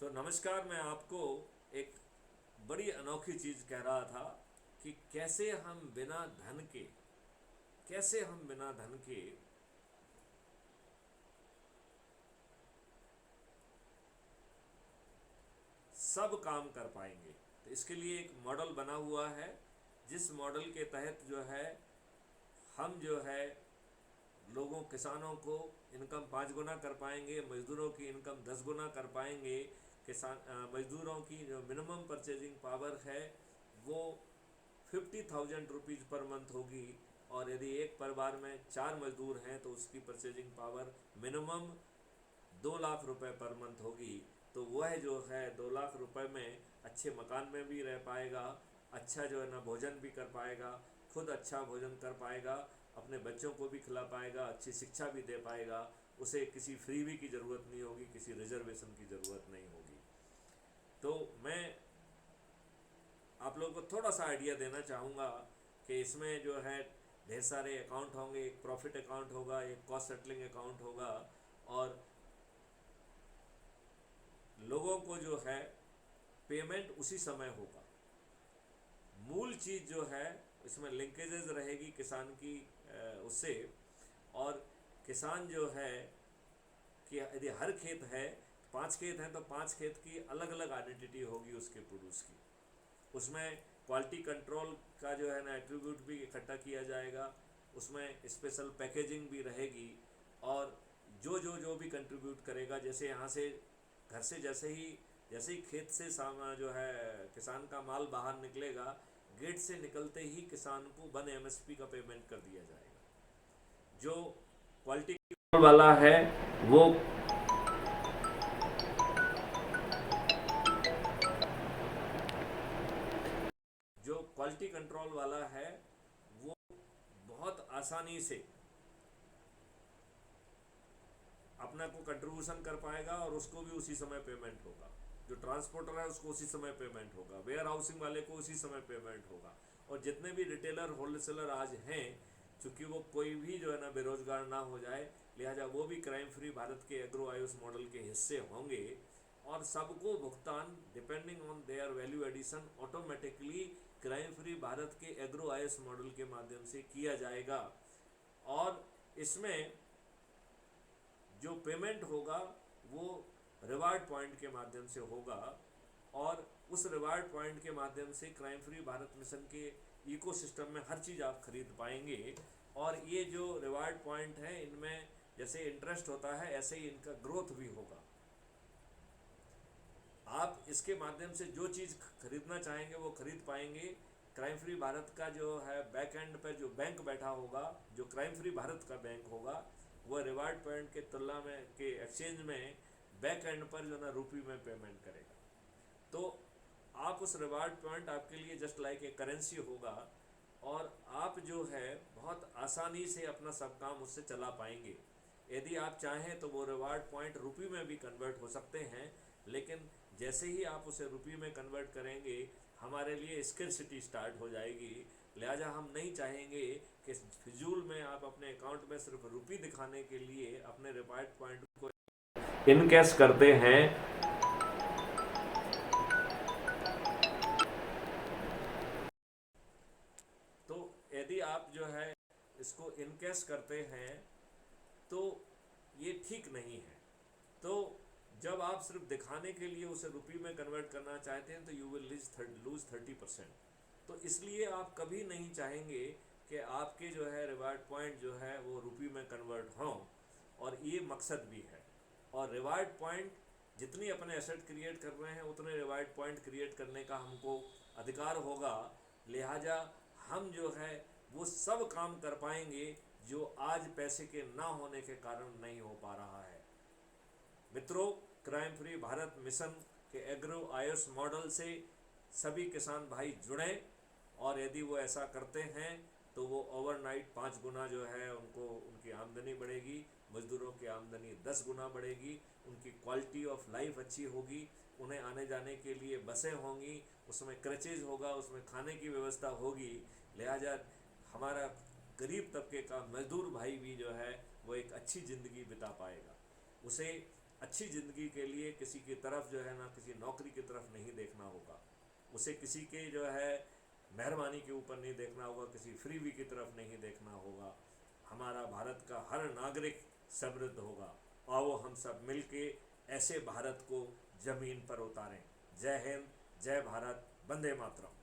तो नमस्कार। मैं आपको एक बड़ी अनोखी चीज़ कह रहा था कि कैसे हम बिना धन के सब काम कर पाएंगे। तो इसके लिए एक मॉडल बना हुआ है, जिस मॉडल के तहत जो है हम जो है लोगों किसानों को इनकम 5 गुना कर पाएंगे, मजदूरों की इनकम 10 गुना कर पाएंगे। मजदूरों की जो मिनिमम परचेजिंग पावर है वो 50,000 रुपीज़ पर मंथ होगी। और यदि एक परिवार में 4 मजदूर हैं तो उसकी परचेजिंग पावर मिनिमम 2 लाख रुपए पर मंथ होगी। तो वह जो है 2 लाख रुपए में अच्छे मकान में भी रह पाएगा, अच्छा जो है ना भोजन भी कर पाएगा, खुद अच्छा भोजन कर पाएगा, अपने बच्चों को भी खिला पाएगा, अच्छी शिक्षा भी दे पाएगा। उसे किसी फ्रीबी की ज़रूरत नहीं होगी, किसी रिजर्वेशन की ज़रूरत नहीं होगी। तो मैं आप लोगों को थोड़ा सा आइडिया देना चाहूँगा कि इसमें जो है ढेर सारे अकाउंट होंगे। एक प्रॉफिट अकाउंट होगा, एक कॉस्ट सेटलिंग अकाउंट होगा, और लोगों को जो है पेमेंट उसी समय होगा। मूल चीज़ जो है इसमें लिंकेजेस रहेगी किसान की उससे। और किसान जो है कि यदि हर खेत है, 5 खेत हैं तो 5 खेत की अलग अलग आइडेंटिटी होगी उसके प्रोड्यूस की। उसमें क्वालिटी कंट्रोल का जो है ना एट्रीब्यूट भी इकट्ठा किया जाएगा, उसमें स्पेशल पैकेजिंग भी रहेगी। और जो भी कंट्रीब्यूट करेगा, जैसे यहाँ से घर से जैसे ही खेत से सामान जो है किसान का माल बाहर निकलेगा, गेट से निकलते ही किसान को 1 MSP का पेमेंट कर दिया जाएगा। जो क्वालिटी कंट्रोल वाला है वो जो क्वालिटी कंट्रोल वाला है वो बहुत आसानी से अपना को कंट्रीब्यूशन कर पाएगा और उसको भी उसी समय पेमेंट होगा। जो ट्रांसपोर्टर है उसको उसी समय पेमेंट होगा, वेयर हाउसिंग वाले को उसी समय पेमेंट होगा। और जितने भी रिटेलर होलसेलर आज हैं, चूँकि वो कोई भी जो है ना बेरोजगार ना हो जाए, लिहाजा वो भी क्राइम फ्री भारत के एग्रो आयुष मॉडल के हिस्से होंगे। और सबको भुगतान depending on their value addition automatically crime free Bharat के एग्रो आयुष मॉडल के माध्यम से किया जाएगा। और इसमें जो पेमेंट होगा वो रिवार्ड पॉइंट के माध्यम से होगा। और उस रिवार्ड पॉइंट के माध्यम से क्राइम फ्री भारत मिशन के इकोसिस्टम में हर चीज़ आप खरीद पाएंगे। और ये जो रिवार्ड पॉइंट है इनमें जैसे इंटरेस्ट होता है, ऐसे ही इनका ग्रोथ भी होगा। आप इसके माध्यम से जो चीज़ खरीदना चाहेंगे वो खरीद पाएंगे। क्राइम फ्री भारत का जो है बैक एंड पर जो बैंक बैठा होगा, जो क्राइम फ्री भारत का बैंक होगा, वह रिवार्ड पॉइंट के तुलना में के एक्सचेंज में बैक एंड पर जो ना रुपी में पेमेंट करेगा। तो आप उस रिवार्ड पॉइंट आपके लिए जस्ट लाइक ए करेंसी होगा, और आप जो है बहुत आसानी से अपना सब काम उससे चला पाएंगे। यदि आप चाहें तो वो रिवार्ड पॉइंट रुपी में भी कन्वर्ट हो सकते हैं, लेकिन जैसे ही आप उसे रुपी में कन्वर्ट करेंगे हमारे लिए स्कैर्सिटी स्टार्ट हो जाएगी। लिहाजा हम नहीं चाहेंगे कि फिजूल में आप अपने अकाउंट में सिर्फ रुपी दिखाने के लिए अपने रिवार्ड पॉइंट को इनकैश करते हैं। तो यदि आप जो है इसको इनकैश करते हैं तो ये ठीक नहीं है। तो जब आप सिर्फ दिखाने के लिए उसे रुपये में कन्वर्ट करना चाहते हैं तो यू विल लूज 30%। तो इसलिए आप कभी नहीं चाहेंगे कि आपके जो है रिवार्ड पॉइंट जो है वो रुपये में कन्वर्ट हों, और ये मकसद भी है। और रिवार्ड पॉइंट जितनी अपने एसेट क्रिएट कर रहे हैं उतने रिवार्ड पॉइंट क्रिएट करने का हमको अधिकार होगा। लिहाजा हम जो है वो सब काम कर पाएंगे जो आज पैसे के ना होने के कारण नहीं हो पा रहा है। मित्रों, क्राइम फ्री भारत मिशन के एग्रो आयुष मॉडल से सभी किसान भाई जुड़ें, और यदि वो ऐसा करते हैं तो वो ओवरनाइट 5 गुना जो है उनको उनकी आमदनी बढ़ेगी, मजदूरों की आमदनी 10 गुना बढ़ेगी, उनकी क्वालिटी ऑफ लाइफ अच्छी होगी, उन्हें आने जाने के लिए बसें होंगी, उसमें क्रचेज होगा, उसमें खाने की व्यवस्था होगी। लिहाजा हमारा गरीब तबके का मजदूर भाई भी जो है वो एक अच्छी ज़िंदगी बिता पाएगा। उसे अच्छी ज़िंदगी के लिए किसी की तरफ जो है ना, किसी नौकरी की तरफ नहीं देखना होगा, उसे किसी के जो है मेहरबानी के ऊपर नहीं देखना होगा, किसी फ्रीबी की तरफ नहीं देखना होगा। हमारा भारत का हर नागरिक समृद्ध होगा। आओ हम सब मिलके ऐसे भारत को ज़मीन पर उतारें। जय हिंद, जय भारत, वंदे मातरम।